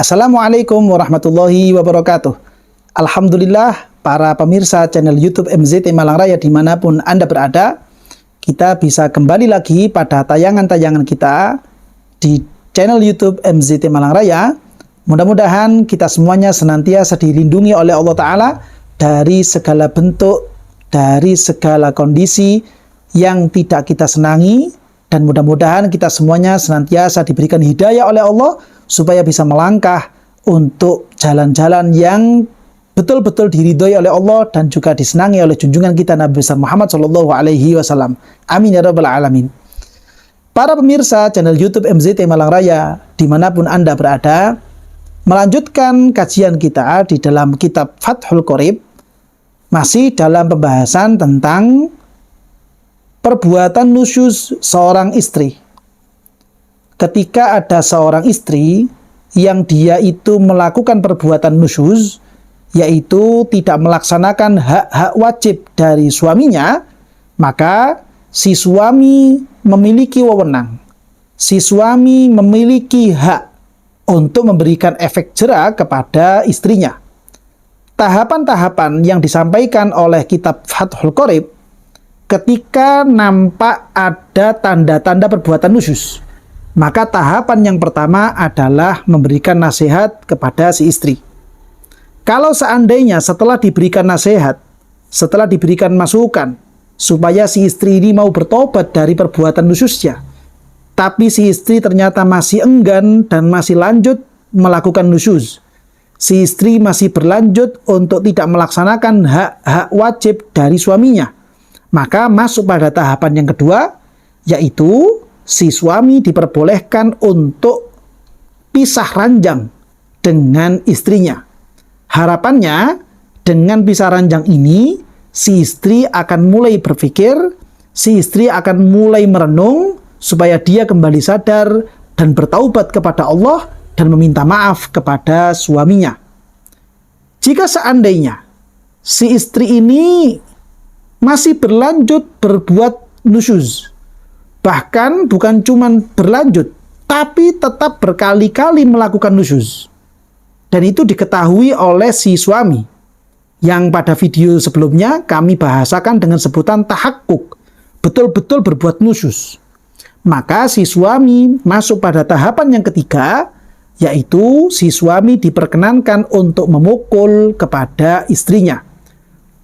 Assalamualaikum warahmatullahi wabarakatuh. Alhamdulillah, para pemirsa channel YouTube MZT Malang Raya dimanapun Anda berada, kita bisa kembali lagi pada tayangan-tayangan kita di channel YouTube MZT Malang Raya. Mudah-mudahan kita semuanya senantiasa dilindungi oleh Allah Ta'ala dari segala bentuk, dari segala kondisi yang tidak kita senangi, dan mudah-mudahan kita semuanya senantiasa diberikan hidayah oleh Allah supaya bisa melangkah untuk jalan-jalan yang betul-betul diridhoi oleh Allah dan juga disenangi oleh junjungan kita Nabi besar Muhammad SAW. Amin ya rabbal alamin. Para pemirsa channel YouTube MZT Malang Raya dimanapun Anda berada, melanjutkan kajian kita di dalam kitab Fathul Qorib, masih dalam pembahasan tentang perbuatan nusyuz seorang istri. Ketika ada seorang istri yang dia itu melakukan perbuatan nusyuz, yaitu tidak melaksanakan hak-hak wajib dari suaminya, maka si suami memiliki wewenang, si suami memiliki hak untuk memberikan efek jera kepada istrinya. Tahapan-tahapan yang disampaikan oleh kitab Fathul Qorib ketika nampak ada tanda-tanda perbuatan nusyuz, maka tahapan yang pertama adalah memberikan nasihat kepada si istri. Kalau seandainya setelah diberikan nasihat, setelah diberikan masukan, supaya si istri ini mau bertobat dari perbuatan nusyuznya, tapi si istri ternyata masih enggan dan masih lanjut melakukan nusyuz, si istri masih berlanjut untuk tidak melaksanakan hak-hak wajib dari suaminya, maka masuk pada tahapan yang kedua, yaitu si suami diperbolehkan untuk pisah ranjang dengan istrinya. Harapannya, dengan pisah ranjang ini, si istri akan mulai berpikir, si istri akan mulai merenung, supaya dia kembali sadar dan bertaubat kepada Allah dan meminta maaf kepada suaminya. Jika seandainya si istri ini masih berlanjut berbuat nusyuz, bahkan bukan cuma berlanjut, tapi tetap berkali-kali melakukan nusyuz, dan itu diketahui oleh si suami, yang pada video sebelumnya kami bahasakan dengan sebutan tahakkuk, betul-betul berbuat nusyuz, maka si suami masuk pada tahapan yang ketiga, yaitu si suami diperkenankan untuk memukul kepada istrinya,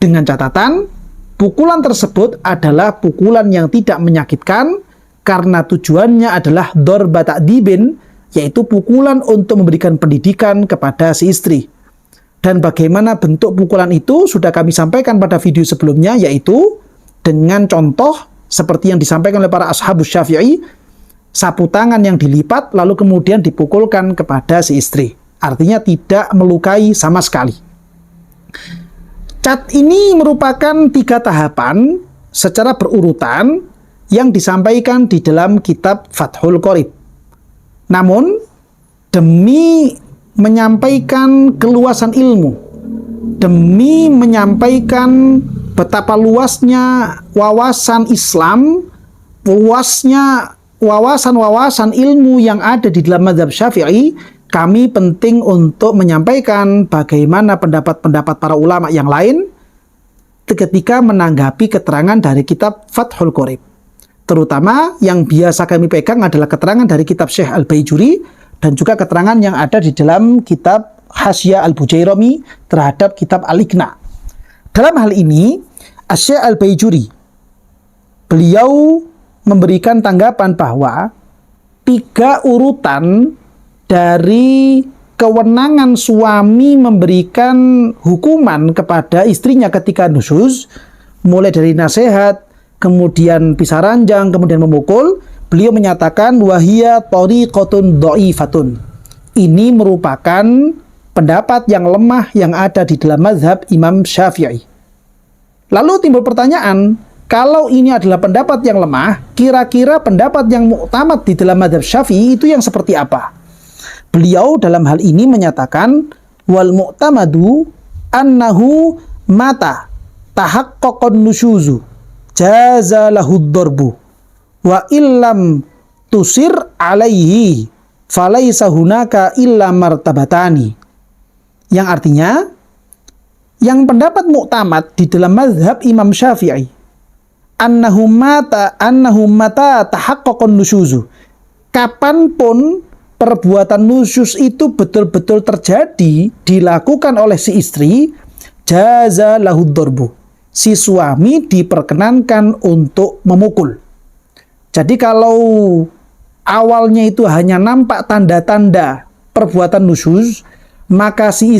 dengan catatan pukulan tersebut adalah pukulan yang tidak menyakitkan, karena tujuannya adalah dorba ta'dibin, yaitu pukulan untuk memberikan pendidikan kepada si istri. Dan bagaimana bentuk pukulan itu sudah kami sampaikan pada video sebelumnya, yaitu dengan contoh seperti yang disampaikan oleh para ashabus Syafi'i, sapu tangan yang dilipat lalu kemudian dipukulkan kepada si istri. Artinya tidak melukai sama sekali. Cat ini merupakan 3 tahapan secara berurutan yang disampaikan di dalam kitab Fathul Qorib. Namun, demi menyampaikan keluasan ilmu, demi menyampaikan betapa luasnya wawasan Islam, luasnya wawasan-wawasan ilmu yang ada di dalam mazhab Syafi'i, kami penting untuk menyampaikan bagaimana pendapat-pendapat para ulama yang lain ketika menanggapi keterangan dari kitab Fathul Qorib. Terutama yang biasa kami pegang adalah keterangan dari kitab Syekh Al-Baijuri dan juga keterangan yang ada di dalam kitab Hasyiah Al-Bujairami terhadap kitab Al-Iqna. Dalam hal ini, Syekh Al-Baijuri, beliau memberikan tanggapan bahwa 3 urutan dari kewenangan suami memberikan hukuman kepada istrinya ketika nusyuz, mulai dari nasihat, kemudian pisah ranjang, kemudian memukul, beliau menyatakan wahiyya thariqatun dha'ifatun. Ini merupakan pendapat yang lemah yang ada di dalam mazhab Imam Syafi'i. Lalu timbul pertanyaan, kalau ini adalah pendapat yang lemah, kira-kira pendapat yang mu'tamad di dalam mazhab Syafi'i itu yang seperti apa? Beliau dalam hal ini menyatakan wal mu'tamadu annahu mata tahaqqaqan nusyuzu jaza lahud darbu wa illam tusir alaihi falaisa hunaka illa martabatani. Yang artinya, yang pendapat muktamad di dalam mazhab Imam Syafi'i, annahum mata tahaqqaqan nusyuzu. Kapanpun perbuatan nusyuz itu betul-betul terjadi, dilakukan oleh si istri, jaza lahud darbu. Si suami diperkenankan untuk memukul. Jadi kalau awalnya itu hanya nampak tanda-tanda perbuatan nusyuz, maka si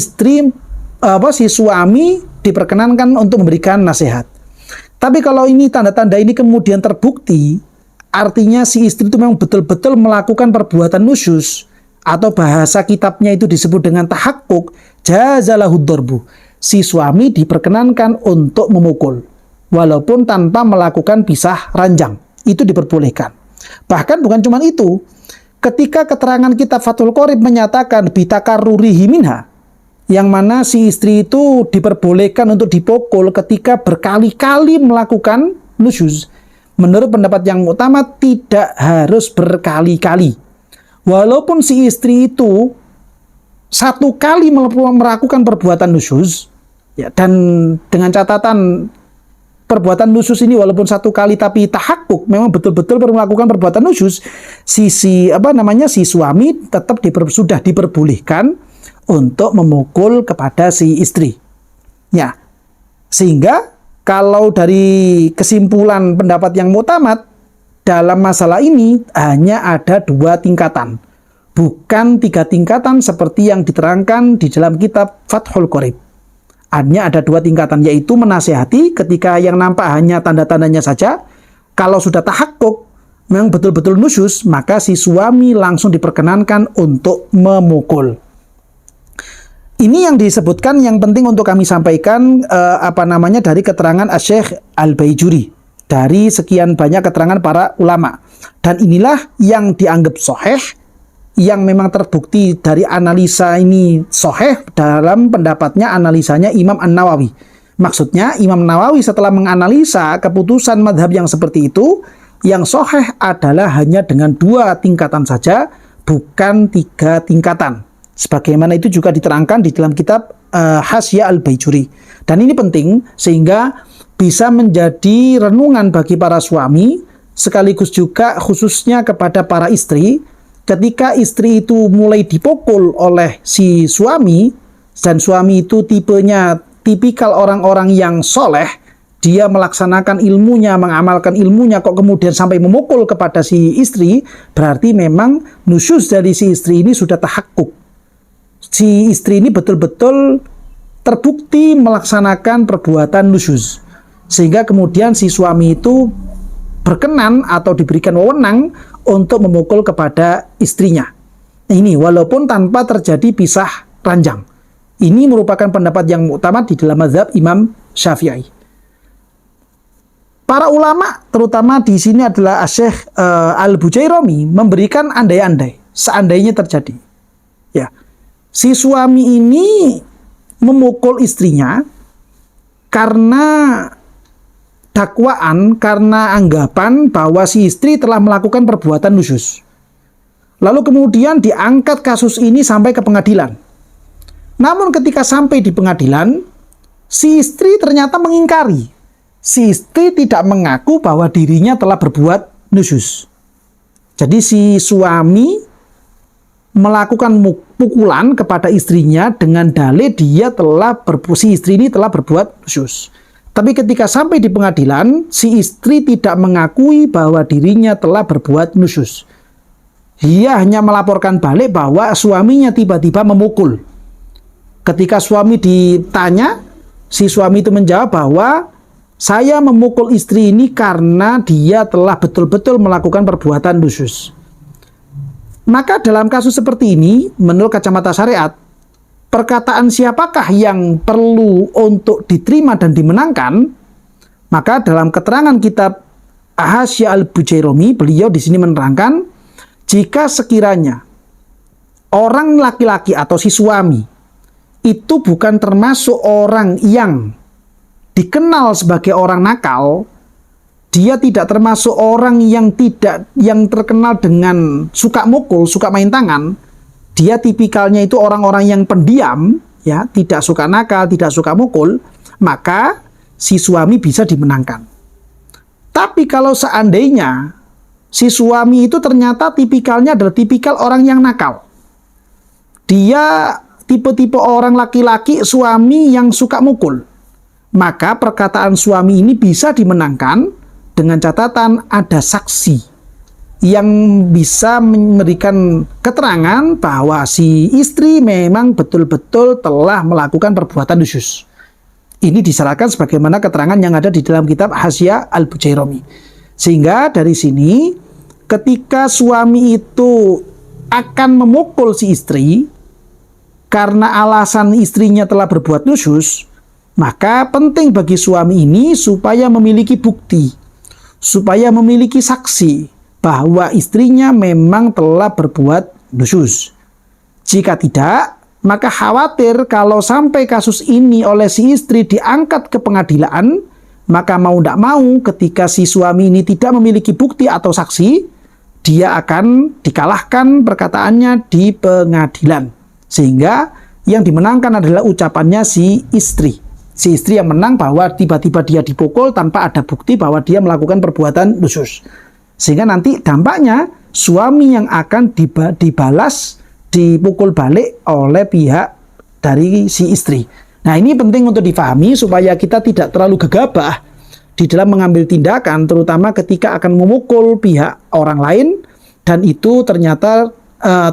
suami diperkenankan untuk memberikan nasihat. Tapi kalau ini tanda-tanda ini kemudian terbukti, artinya si istri itu memang betul-betul melakukan perbuatan nusyuz, atau bahasa kitabnya itu disebut dengan tahakkuk, jazalahud darbu. Si suami diperkenankan untuk memukul, walaupun tanpa melakukan pisah ranjang. Itu diperbolehkan. Bahkan bukan cuma itu, ketika keterangan kitab Fathul Qorib menyatakan bitakarrurihi minha, yang mana si istri itu diperbolehkan untuk dipukul ketika berkali-kali melakukan nusyuz. Menurut pendapat yang utama tidak harus berkali-kali. Walaupun si istri itu satu kali melakukan perbuatan nusyuz, ya, dan dengan catatan perbuatan nusyuz ini walaupun satu kali tapi tahakkuk, memang betul-betul melakukan perbuatan nusyuz, si suami tetap sudah diperbolehkan untuk memukul kepada si istri. Ya. Sehingga kalau dari kesimpulan pendapat yang muktamad dalam masalah ini hanya ada 2 tingkatan, bukan 3 tingkatan seperti yang diterangkan di dalam kitab Fathul Qorib. Hanya ada 2 tingkatan, yaitu menasihati ketika yang nampak hanya tanda-tandanya saja. Kalau sudah tahakkuk, memang betul-betul nusyuz, maka si suami langsung diperkenankan untuk memukul. Ini yang disebutkan, yang penting untuk kami sampaikan dari keterangan Asy-Syaikh Al-Baijuri dari sekian banyak keterangan para ulama. Dan inilah yang dianggap sahih, yang memang terbukti dari analisa ini sahih dalam pendapatnya, analisanya Imam An-Nawawi. Maksudnya Imam Nawawi setelah menganalisa keputusan madhab yang seperti itu, yang sahih adalah hanya dengan 2 tingkatan saja, bukan 3 tingkatan. Sebagaimana itu juga diterangkan di dalam kitab Hasyiah Al-Baijuri. Dan ini penting sehingga bisa menjadi renungan bagi para suami, sekaligus juga khususnya kepada para istri. Ketika istri itu mulai dipukul oleh si suami, dan suami itu tipikal orang-orang yang soleh, dia melaksanakan ilmunya, mengamalkan ilmunya, kok kemudian sampai memukul kepada si istri, berarti memang nusyuz dari si istri ini sudah tahakkuk. Si istri ini betul-betul terbukti melaksanakan perbuatan nusyuz, sehingga kemudian si suami itu berkenan atau diberikan wewenang untuk memukul kepada istrinya. Ini walaupun tanpa terjadi pisah ranjang. Ini merupakan pendapat yang muktamad di dalam mazhab Imam Syafi'i. Para ulama, terutama di sini adalah Asy-Syaikh Al-Bujairami, memberikan andai-andai seandainya terjadi. Ya. Si suami ini memukul istrinya karena dakwaan, karena anggapan bahwa si istri telah melakukan perbuatan nusyuz. Lalu kemudian diangkat kasus ini sampai ke pengadilan. Namun ketika sampai di pengadilan, si istri ternyata mengingkari. Si istri tidak mengaku bahwa dirinya telah berbuat nusyuz. Jadi si suami melakukan pukulan kepada istrinya dengan dalih si istri ini telah berbuat nusyuz. Tapi ketika sampai di pengadilan, si istri tidak mengakui bahwa dirinya telah berbuat nusyuz. Dia hanya melaporkan balik bahwa suaminya tiba-tiba memukul. Ketika suami ditanya, si suami itu menjawab bahwa saya memukul istri ini karena dia telah betul-betul melakukan perbuatan nusyuz. Maka dalam kasus seperti ini, menurut kacamata syariat, perkataan siapakah yang perlu untuk diterima dan dimenangkan? Maka dalam keterangan kitab Hasyiah Al-Bujairami, beliau di sini menerangkan, jika sekiranya orang laki-laki atau si suami itu bukan termasuk orang yang dikenal sebagai orang nakal, dia tidak termasuk orang yang terkenal dengan suka mukul, suka main tangan. Dia tipikalnya itu orang-orang yang pendiam, ya, tidak suka nakal, tidak suka mukul, maka si suami bisa dimenangkan. Tapi kalau seandainya si suami itu ternyata tipikalnya adalah tipikal orang yang nakal, dia tipe-tipe orang laki-laki suami yang suka mukul, maka perkataan suami ini bisa dimenangkan dengan catatan ada saksi yang bisa memberikan keterangan bahwa si istri memang betul-betul telah melakukan perbuatan nusyuz. Ini diserahkan sebagaimana keterangan yang ada di dalam kitab Hasyiah Al-Bujairami. Sehingga dari sini ketika suami itu akan memukul si istri karena alasan istrinya telah berbuat nusyuz, maka penting bagi suami ini supaya memiliki bukti, supaya memiliki saksi bahwa istrinya memang telah berbuat nusyuz. Jika tidak, maka khawatir kalau sampai kasus ini oleh si istri diangkat ke pengadilan, maka mau tidak mau ketika si suami ini tidak memiliki bukti atau saksi, dia akan dikalahkan perkataannya di pengadilan. Sehingga yang dimenangkan adalah ucapannya si istri. Si istri yang menang bahwa tiba-tiba dia dipukul tanpa ada bukti bahwa dia melakukan perbuatan nusyuz. Sehingga nanti dampaknya suami yang akan dibalas, dipukul balik oleh pihak dari si istri. Nah, ini penting untuk difahami supaya kita tidak terlalu gegabah di dalam mengambil tindakan, terutama ketika akan memukul pihak orang lain dan itu ternyata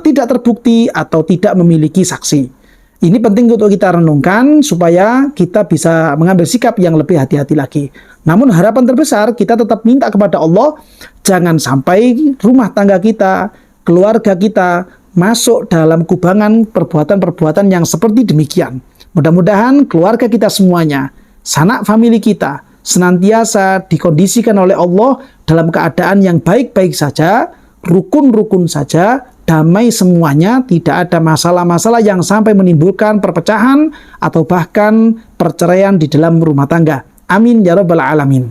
tidak terbukti atau tidak memiliki saksi. Ini penting untuk kita renungkan supaya kita bisa mengambil sikap yang lebih hati-hati lagi. Namun harapan terbesar kita tetap minta kepada Allah, jangan sampai rumah tangga kita, keluarga kita masuk dalam kubangan perbuatan-perbuatan yang seperti demikian. Mudah-mudahan keluarga kita semuanya, sanak famili kita, senantiasa dikondisikan oleh Allah dalam keadaan yang baik-baik saja, rukun-rukun saja, damai semuanya, tidak ada masalah-masalah yang sampai menimbulkan perpecahan atau bahkan perceraian di dalam rumah tangga. Amin ya rabbal alamin.